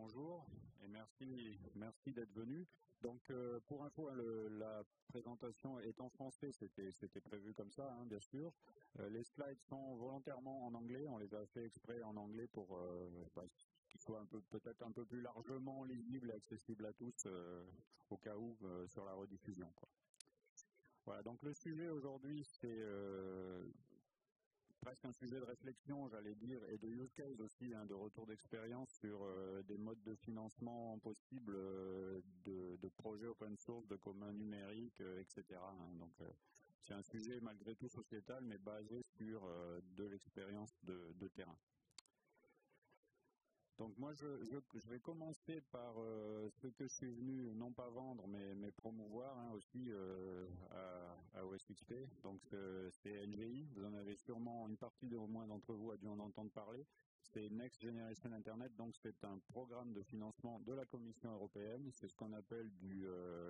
bonjour et merci d'être venu. Donc pour info, la présentation est en français, c'était prévu comme ça, bien sûr. Les slides sont volontairement en anglais, on les a fait exprès en anglais pour qu'ils soient peut-être un peu plus largement lisibles et accessibles à tous au cas où sur la rediffusion, quoi. Voilà, donc le sujet aujourd'hui c'est presque un sujet de réflexion, j'allais dire, et de use case aussi, de retour d'expérience sur des modes de financement possibles de projets open source, de communs numériques, etc. Donc c'est un sujet malgré tout sociétal, mais basé sur de l'expérience de terrain. Donc moi je vais commencer par ce que je suis venu non pas vendre mais promouvoir aussi à OSXP. Donc c'est NGI, vous en avez sûrement une partie au moins d'entre vous a dû en entendre parler. C'est Next Generation Internet, donc c'est un programme de financement de la Commission européenne, c'est ce qu'on appelle du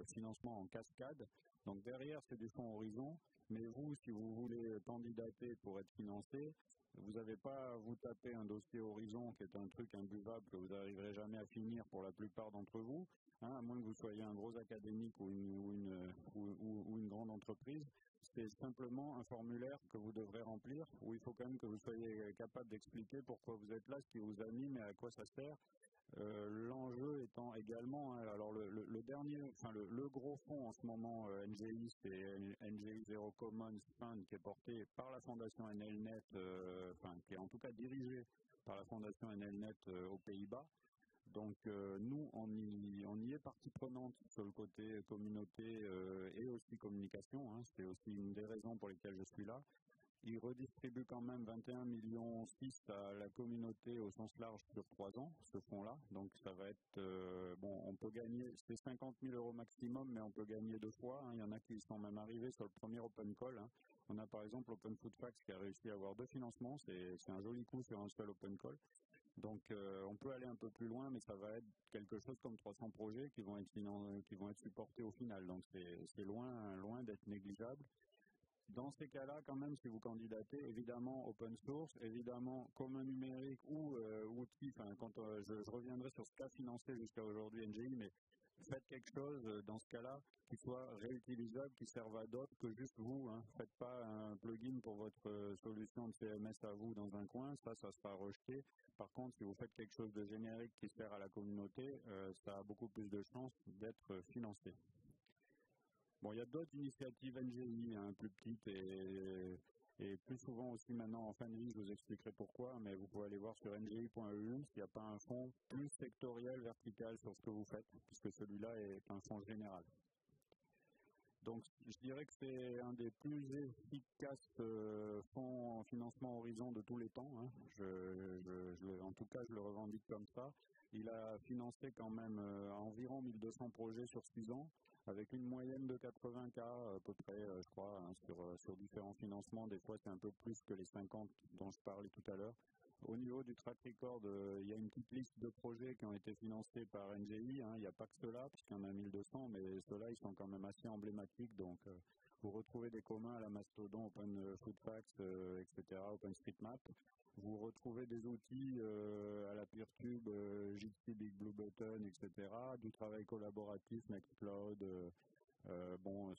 financement en cascade. Donc derrière c'est du fonds Horizon, mais vous si vous voulez candidater pour être financé, vous n'avez pas à vous taper un dossier Horizon qui est un truc imbuvable que vous n'arriverez jamais à finir pour la plupart d'entre vous, à moins que vous soyez un gros académique ou une grande entreprise. C'est simplement un formulaire que vous devrez remplir où il faut quand même que vous soyez capable d'expliquer pourquoi vous êtes là, ce qui vous anime et à quoi ça sert. L'enjeu étant également, alors le gros fonds en ce moment, NGI, c'est NGI Zero Commons Fund qui est porté par la fondation NLNet, qui est en tout cas dirigé par la fondation NLNet aux Pays-Bas. Donc nous, on y est partie prenante sur le côté communauté et aussi communication, c'est aussi une des raisons pour lesquelles je suis là. Il redistribue quand même 21,6 millions à la communauté au sens large sur 3 ans, ce fonds-là. Donc ça va être, on peut gagner, c'est 50 000 € maximum, mais on peut gagner 2 fois. Il y en a qui sont même arrivés sur le premier Open Call. On a par exemple Open Food Facts qui a réussi à avoir 2 financements, c'est un joli coup sur un seul Open Call. Donc on peut aller un peu plus loin, mais ça va être quelque chose comme 300 projets qui vont être supportés au final. Donc c'est loin d'être négligeable. Dans ces cas-là, quand même, si vous candidatez, évidemment open source, évidemment commun numérique ou outils, quand je reviendrai sur ce qu'a financé jusqu'à aujourd'hui NGI, mais faites quelque chose dans ce cas-là qui soit réutilisable, qui serve à d'autres que juste vous. Faites pas un plugin pour votre solution de CMS à vous dans un coin, ça sera rejeté. Par contre, si vous faites quelque chose de générique qui sert à la communauté, ça a beaucoup plus de chances d'être financé. Bon, il y a d'autres initiatives NGI, plus petites et plus souvent aussi maintenant en fin de vie, je vous expliquerai pourquoi, mais vous pouvez aller voir sur NGI.eu s'il n'y a pas un fonds plus sectoriel, vertical sur ce que vous faites, puisque celui-là est un fonds général. Donc je dirais que c'est un des plus efficaces fonds en financement Horizon de tous les temps. En tout cas, je le revendique comme ça. Il a financé quand même environ 1200 projets sur 6 ans, avec une moyenne de 80 cas à peu près, je crois, sur différents financements. Des fois, c'est un peu plus que les 50 dont je parlais tout à l'heure. Au niveau du track record, il y a une petite liste de projets qui ont été financés par NGI. Il n'y a pas que ceux-là, puisqu'il y en a 1200, mais ceux-là, ils sont quand même assez emblématiques. Donc, vous retrouvez des communs à la Mastodon, Open Food Facts, etc., OpenStreetMap. Vous retrouvez des outils à la PeerTube, Jitsi, Big Blue Button, etc., du travail collaboratif, Nextcloud,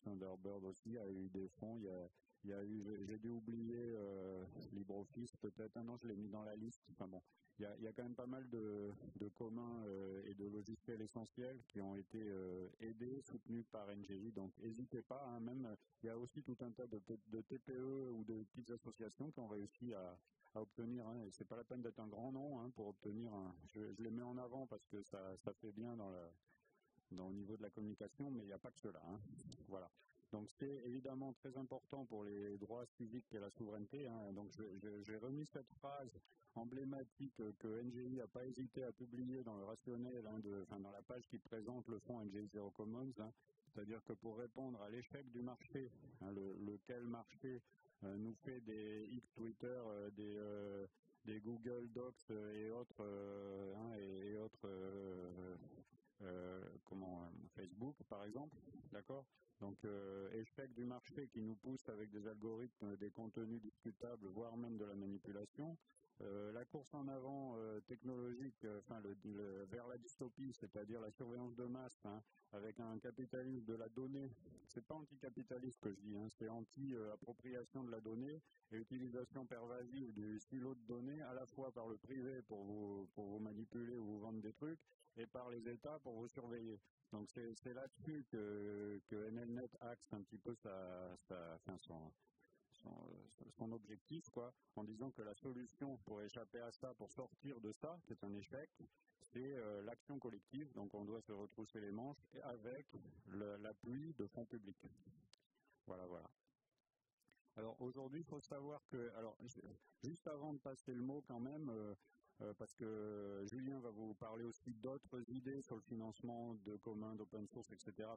Thunderbird aussi a eu des fonds. J'ai dû oublier LibreOffice peut-être. Non, je l'ai mis dans la liste. Il y a quand même pas mal de communs et de logiciels essentiels qui ont été aidés, soutenus par NGI. Donc n'hésitez pas. Même il y a aussi tout un tas de TPE ou de petites associations qui ont réussi à obtenir. Et c'est pas la peine d'être un grand nom pour obtenir. Je les mets en avant parce que ça fait bien au niveau de la communication, mais il n'y a pas que cela. Voilà. Donc c'est évidemment très important pour les droits civiques et la souveraineté. Donc j'ai remis cette phrase emblématique que NGI n'a pas hésité à publier dans le rationnel, dans la page qui présente le fonds NGI Zero Commons. C'est-à-dire que pour répondre à l'échec du marché, lequel marché nous fait des X Twitter, des Google Docs et autres, Facebook par exemple, d'accord. Donc échec du marché qui nous pousse avec des algorithmes, des contenus discutables, voire même de la manipulation. La course en avant technologique, vers la dystopie, c'est-à-dire la surveillance de masse, hein, avec un capitalisme de la donnée. C'est pas anticapitaliste que je dis, hein, c'est anti-appropriation de la donnée et utilisation pervasive du silo de données, à la fois par le privé pour vous manipuler ou vous vendre des trucs, et par les États pour vous surveiller. Donc c'est là-dessus que NLNet axe un petit peu son objectif, quoi, en disant que la solution pour échapper à ça, pour sortir de ça, qui est un échec, c'est l'action collective. Donc on doit se retrousser les manches avec l'appui de fonds publics. Voilà. Alors aujourd'hui, il faut savoir que, juste avant de passer le mot quand même, parce que Julien va vous parler aussi d'autres idées sur le financement de communs, d'open source, etc.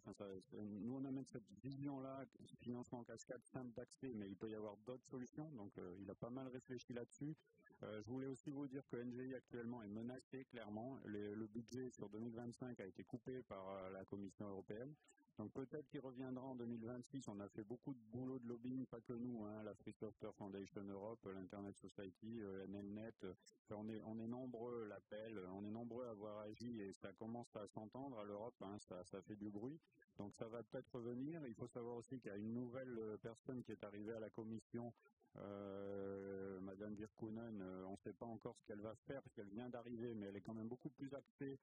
Nous, on amène cette vision-là, financement en cascade, simple d'accès, mais il peut y avoir d'autres solutions, donc il a pas mal réfléchi là-dessus. Je voulais aussi vous dire que NGI actuellement est menacé, clairement. Le budget sur 2025 a été coupé par la Commission européenne. Donc peut-être qu'il reviendra en 2026. On a fait beaucoup de boulot de lobbying, pas que nous, hein, la Free Software Foundation Europe, l'Internet Society, NLNet. On est nombreux, l'appel, on est nombreux à avoir agi et ça commence à s'entendre à l'Europe, hein, ça fait du bruit. Donc ça va peut-être revenir. Il faut savoir aussi qu'il y a une nouvelle personne qui est arrivée à la Commission, Madame Virkkunen. On ne sait pas encore ce qu'elle va faire parce qu'elle vient d'arriver, mais elle est quand même beaucoup plus axée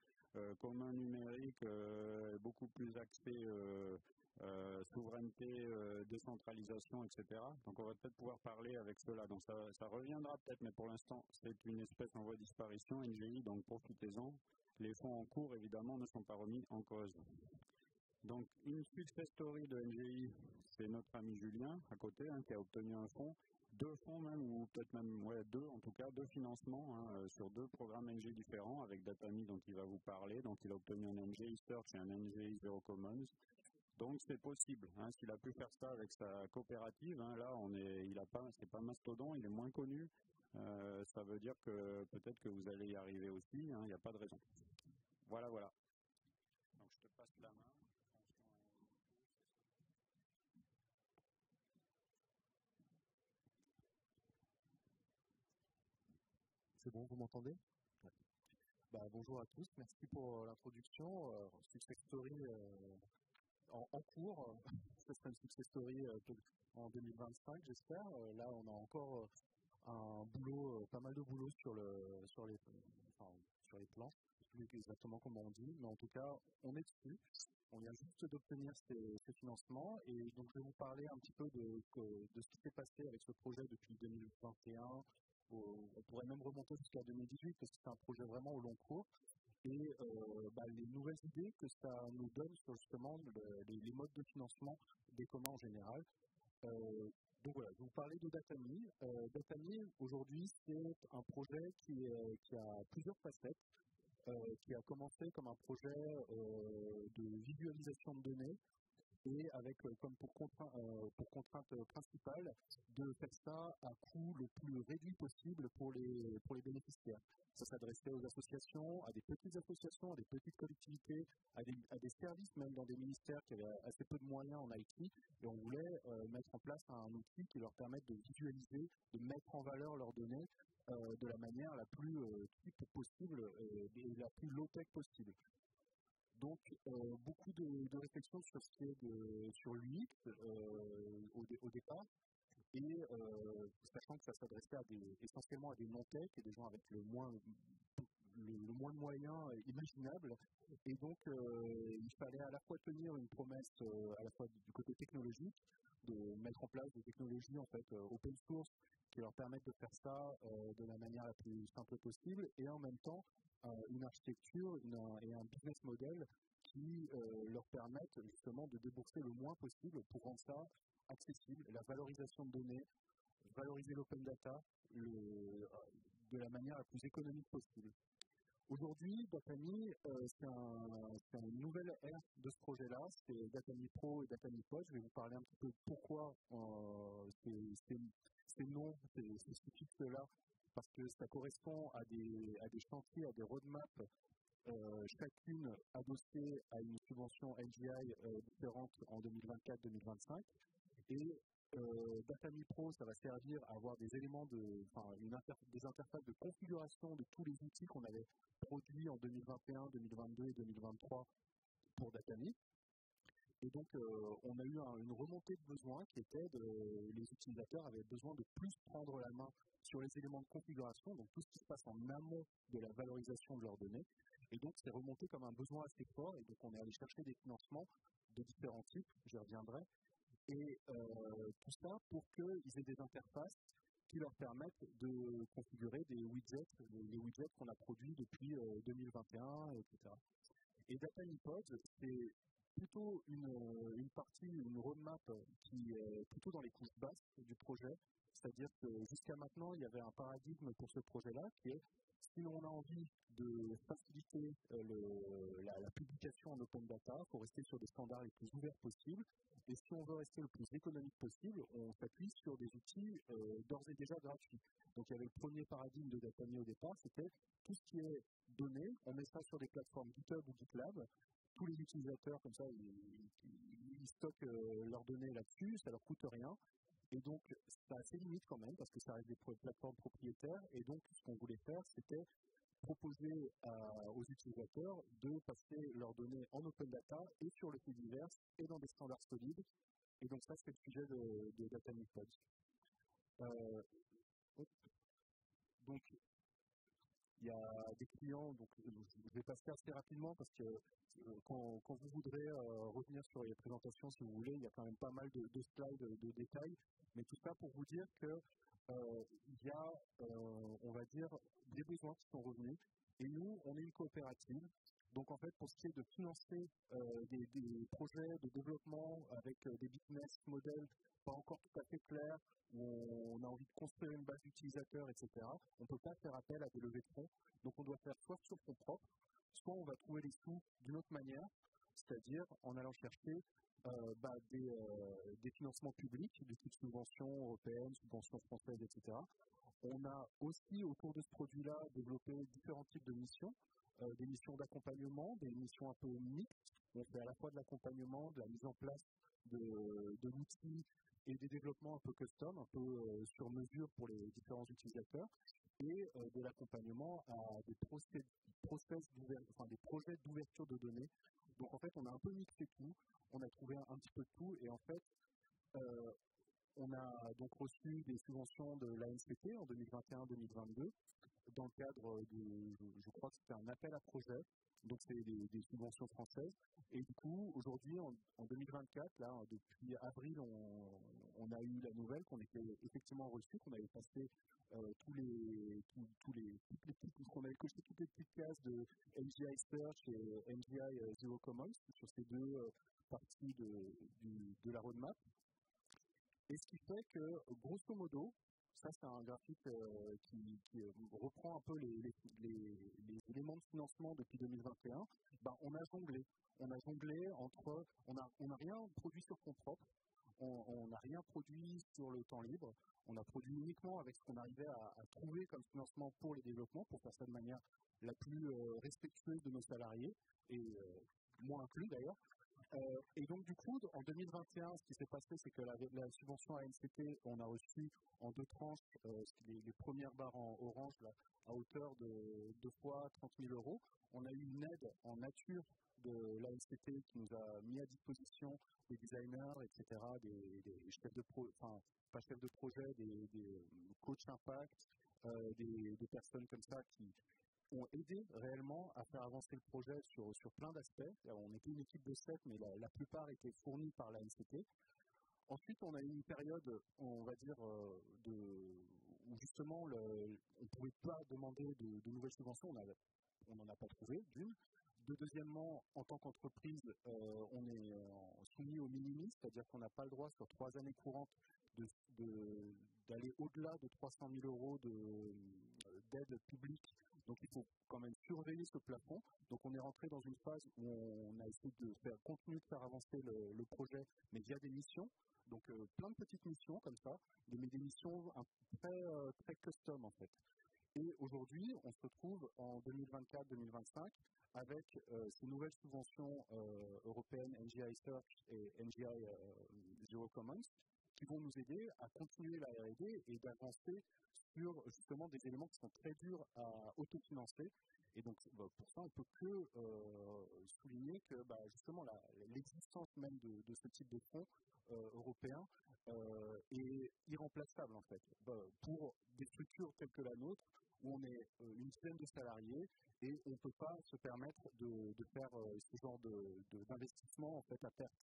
commun numérique, beaucoup plus axée souveraineté, décentralisation, etc. Donc on va peut-être pouvoir parler avec cela. Donc ça reviendra peut-être, mais pour l'instant c'est une espèce en voie de disparition, NGI, donc profitez-en. Les fonds en cours évidemment ne sont pas remis en cause. Donc une success story de NGI, c'est notre ami Julien à côté, hein, qui a obtenu un fonds. 2 fonds même, ou peut-être même, 2 en tout cas, 2 financements sur 2 programmes NG différents avec Datami dont il va vous parler. Donc il a obtenu un NGI Search et un NGI Zero Commons. Donc c'est possible, hein, s'il a pu faire ça avec sa coopérative, hein, là c'est pas Mastodon, il est moins connu. Ça veut dire que peut-être que vous allez y arriver aussi, il n'y a pas de raison. Voilà. Donc je te passe la main. C'est bon, vous m'entendez? Ouais. Bonjour à tous, merci pour l'introduction. Success story en cours, ce sera une success story en 2025, j'espère. Là, on a encore un boulot, pas mal de boulot sur les plans, je ne sais plus exactement comment on dit, mais en tout cas, on est dessus. On vient juste d'obtenir ces financements et donc je vais vous parler un petit peu de ce qui s'est passé avec ce projet depuis 2021. On pourrait même remonter jusqu'à 2018 parce que c'est un projet vraiment au long cours. Et les nouvelles idées que ça nous donne sur justement les modes de financement des communs en général. Donc voilà, je vais vous parler de Datami. Datami, aujourd'hui, c'est un projet qui a plusieurs facettes, qui a commencé comme un projet de visualisation de données et avec comme pour contrainte principale de faire ça à coût le plus réduit possible pour les bénéficiaires. Ça s'adressait aux associations, à des petites associations, à des petites collectivités, à des services même dans des ministères qui avaient assez peu de moyens en IT, et on voulait mettre en place un outil qui leur permette de visualiser, de mettre en valeur leurs données de la manière la plus type possible et la plus low-tech possible. Donc, beaucoup de réflexions sur ce qui est sur l'UX au départ, et sachant que ça s'adressait essentiellement à des non-tech et des gens avec le moins de moyens imaginables. Et donc, il fallait à la fois tenir une promesse à la fois du côté technologique, de mettre en place des technologies en fait open source qui leur permettent de faire ça de la manière la plus simple possible, et en même temps une architecture et un business model qui leur permettent justement de débourser le moins possible pour rendre ça accessible. La valorisation de données, valoriser l'open data de la manière la plus économique possible. Aujourd'hui, Datami, c'est une nouvelle ère de ce projet-là, c'est Datami Pro et Datami Pod. Je vais vous parler un petit peu de pourquoi ces noms, ces sous-titres-là, parce que ça correspond à des chantiers, à des roadmaps, chacune adossée à une subvention NGI différente en 2024-2025. Et Datami Pro, ça va servir à avoir des éléments des interfaces de configuration de tous les outils qu'on avait produits en 2021, 2022 et 2023 pour Datami. Et donc, on a eu une remontée de besoins qui était les utilisateurs avaient besoin de plus prendre la main sur les éléments de configuration, donc tout ce qui se passe en amont de la valorisation de leurs données. Et donc, c'est remonté comme un besoin assez fort. Et donc, on est allé chercher des financements de différents types, j'y reviendrai. Et tout ça pour qu'ils aient des interfaces qui leur permettent de configurer des widgets, les widgets qu'on a produits depuis 2021, etc. Et Datami Pods, c'est plutôt une partie, une roadmap qui est plutôt dans les couches basses du projet. C'est-à-dire que jusqu'à maintenant, il y avait un paradigme pour ce projet-là qui est si on a envie de faciliter la publication en open data, il faut rester sur des standards les plus ouverts possibles. Et si on veut rester le plus économique possible, on s'appuie sur des outils d'ores et déjà gratuits. Donc il y avait le premier paradigme de Datami au départ, c'était tout ce qui est donné, on met ça sur des plateformes GitHub ou GitLab. Tous les utilisateurs, comme ça, ils stockent leurs données là-dessus, ça leur coûte rien. Et donc, ça a ses limites quand même, parce que ça reste des plateformes propriétaires. Et donc, ce qu'on voulait faire, c'était proposer aux utilisateurs de passer leurs données en open data et sur le Fediverse et dans des standards solides. Et donc, ça, c'est le sujet de Datami Pods. Donc, il y a des clients, donc je vais passer assez rapidement parce que quand vous voudrez revenir sur les présentations, si vous voulez, il y a quand même pas mal de slides, de détails, mais tout ça pour vous dire que il y a, on va dire, des besoins qui sont revenus, et nous, on est une coopérative. Donc en fait, pour ce qui est de financer des projets de développement avec des business models pas encore tout à fait clairs, où on a envie de construire une base d'utilisateurs, etc., on ne peut pas faire appel à des levées de fonds. Donc on doit faire soit sur fonds propres, soit on va trouver les sous d'une autre manière, c'est-à-dire en allant chercher des financements publics, du type subventions européennes, subventions françaises, etc. On a aussi, autour de ce produit-là, développé différents types de missions, des missions d'accompagnement, des missions un peu mixtes. On fait à la fois de l'accompagnement, de la mise en place de l'outil et des développements un peu custom, un peu sur mesure pour les différents utilisateurs, et de l'accompagnement à des des projets d'ouverture de données. Donc en fait, on a un peu mixé tout, on a trouvé un petit peu de tout, et en fait, on a donc reçu des subventions de l'ANCT en 2021-2022 dans le cadre je crois que c'était un appel à projet, donc c'est des subventions françaises. Et du coup, aujourd'hui, en 2024, là, depuis avril, on a eu la nouvelle qu'on était effectivement reçu, qu'on avait passé toutes les petites, qu'on avait coché toutes les petites cases de NGI Search et NGI Zero Commons sur ces deux parties de la roadmap. Et ce qui fait que, grosso modo, ça c'est un graphique qui reprend un peu les éléments de financement depuis 2021, on a jonglé. On a jonglé entre, on n'a rien produit sur fonds propres, on n'a rien produit sur le temps libre, on a produit uniquement avec ce qu'on arrivait à trouver comme financement pour les développements, pour faire ça de manière la plus respectueuse de nos salariés, et moi inclus d'ailleurs. Et donc du coup, en 2021, ce qui s'est passé, c'est que la subvention ANCT, on a reçu en deux tranches les premières barres en orange là, à hauteur de 2 fois 30 000 €. On a eu une aide en nature de l'ANCT qui nous a mis à disposition des designers, etc., des chefs de pas chefs de projet, des coachs impact, des personnes comme ça qui ont aidé réellement à faire avancer le projet sur plein d'aspects. On était une équipe de 7, mais la plupart étaient fournis par la NCT. Ensuite, on a eu une période, on va dire, où justement, on ne pouvait pas demander de nouvelles subventions, on n'en a pas trouvé, d'une. Deuxièmement, en tant qu'entreprise, on est soumis au minimis, c'est-à-dire qu'on n'a pas le droit sur 3 années courantes d'aller au-delà de 300 000 € d'aide publique. Donc il faut quand même surveiller ce plafond. Donc on est rentré dans une phase où on a essayé de continuer de faire avancer le projet, mais via des missions. Donc plein de petites missions comme ça, mais des missions très custom en fait. Et aujourd'hui, on se retrouve en 2024-2025 avec ces nouvelles subventions européennes NGI Search et NGI Zero Commons qui vont nous aider à continuer la R&D et d'avancer sur justement des éléments qui sont très durs à autofinancer. Et donc pour ça, on ne peut que souligner que justement l'existence même de ce type de fonds européen est irremplaçable en fait pour des structures telles que la nôtre où on est une dizaine de salariés et on ne peut pas se permettre de faire ce genre d'investissement en fait à perte.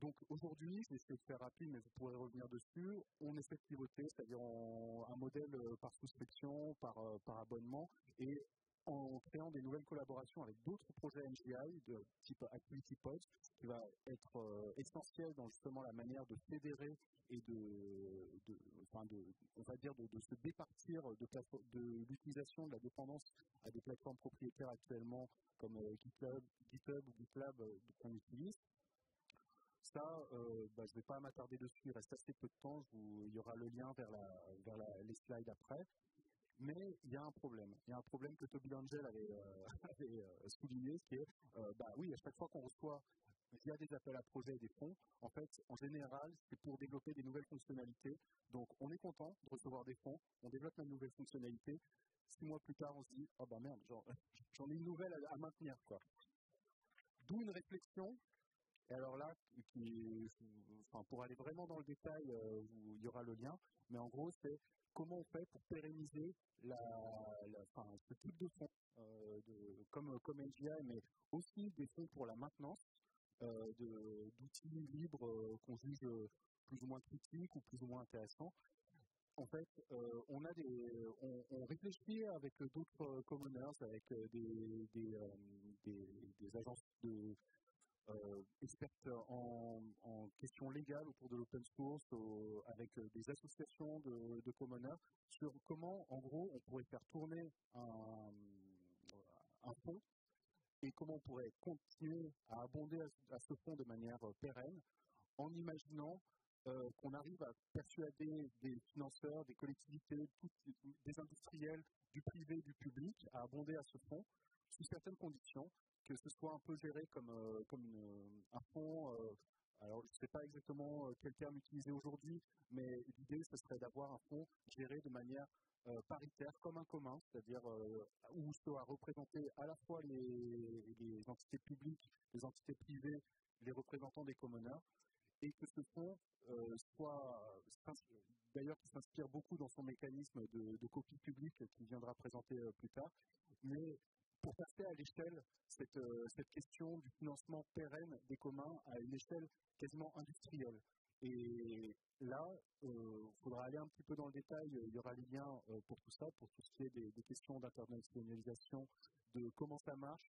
Donc aujourd'hui, je vais essayer de faire rapide, mais vous pourrez revenir dessus. On essaie de pivoter, c'est-à-dire un modèle par souscription, par abonnement, et en créant des nouvelles collaborations avec d'autres projets NGI de type Activity Pods, qui va être essentiel dans justement la manière de fédérer et on va dire de se départir de l'utilisation de la dépendance à des plateformes propriétaires actuellement comme GitHub ou GitLab qu'on utilise. Ça, je ne vais pas m'attarder dessus, il reste assez peu de temps, il y aura le lien vers les slides après. Mais il y a un problème. Il y a un problème que Toby Angel avait souligné, qui est, oui, à chaque fois qu'on reçoit via des appels à projets et des fonds, en fait, en général, c'est pour développer des nouvelles fonctionnalités. Donc, on est content de recevoir des fonds, on développe une nouvelle fonctionnalité. 6 mois plus tard, on se dit, oh merde, j'en ai une nouvelle à maintenir, quoi. D'où une réflexion. Et alors là, pour aller vraiment dans le détail, il y aura le lien, mais en gros, c'est comment on fait pour pérenniser ce type de fonds, comme NGI, mais aussi des fonds pour la maintenance d'outils libres qu'on juge plus ou moins critiques ou plus ou moins intéressants. En fait, on réfléchit avec d'autres commoners, avec des agences expertes en questions légales autour de l'open source, avec des associations de commoners, sur comment, en gros, on pourrait faire tourner un fonds et comment on pourrait continuer à abonder à ce fonds de manière pérenne, en imaginant qu'on arrive à persuader des financeurs, des collectivités, des industriels, du privé, du public, à abonder à ce fonds, sous certaines conditions, que ce soit un peu géré comme un fonds. Alors, je ne sais pas exactement quel terme utiliser aujourd'hui, mais l'idée, ce serait d'avoir un fonds géré de manière paritaire, comme un commun, c'est-à-dire où soit représenter à la fois les entités publiques, les entités privées, les représentants des commoners, et que ce fonds d'ailleurs qui s'inspire beaucoup dans son mécanisme de copie publique qu'il viendra présenter plus tard, mais pour passer à l'échelle cette question du financement pérenne des communs à une échelle quasiment industrielle. Et là, il faudra aller un petit peu dans le détail, il y aura les liens pour tout ça, pour tout ce qui est des questions d'internationalisation, de comment ça marche.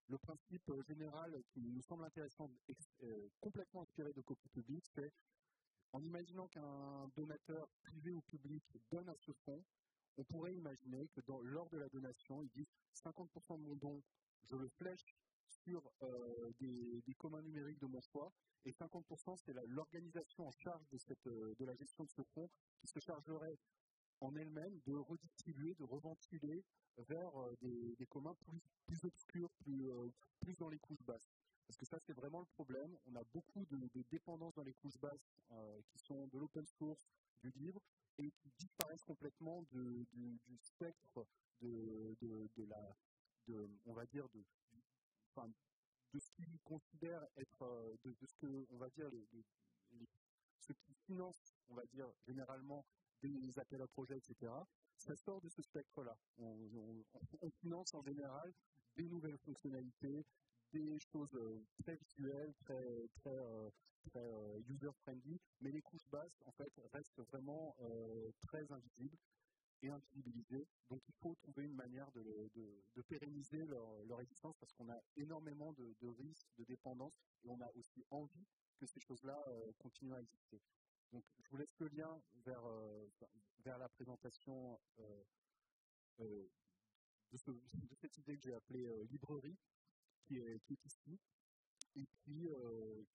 Le principe général qui nous semble intéressant, complètement inspiré de copie publique, c'est en imaginant qu'un donateur privé ou public donne à ce fonds, on pourrait imaginer que lors de la donation, il dit 50% de mon don, je le flèche sur des communs numériques de mon choix, et 50% c'est l'organisation en charge de la gestion de ce fonds qui se chargerait en elle-même de redistribuer, de reventiler vers des communs plus obscurs, plus dans les couches basses. Parce que ça, c'est vraiment le problème. On a beaucoup de dépendances dans les couches basses qui sont de l'open source, du livre, et qui disparaissent complètement du spectre on va dire, de ce qu'ils considèrent être, de ce que, on va dire, ceux qui financent, on va dire, généralement des appels à projets, etc., ça sort de ce spectre-là. On finance en général des nouvelles fonctionnalités, des choses très visuelles, très user-friendly, mais les couches basses, en fait, restent vraiment très invisibles et invisibilisées. Donc il faut trouver une manière de pérenniser leur existence parce qu'on a énormément de risques, de dépendance, et on a aussi envie que ces choses-là continuent à exister. Donc je vous laisse le lien vers la présentation de cette idée que j'ai appelée librairie, qui est ici. Et puis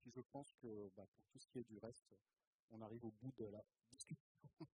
je pense que pour tout ce qui est du reste, on arrive au bout de la discussion.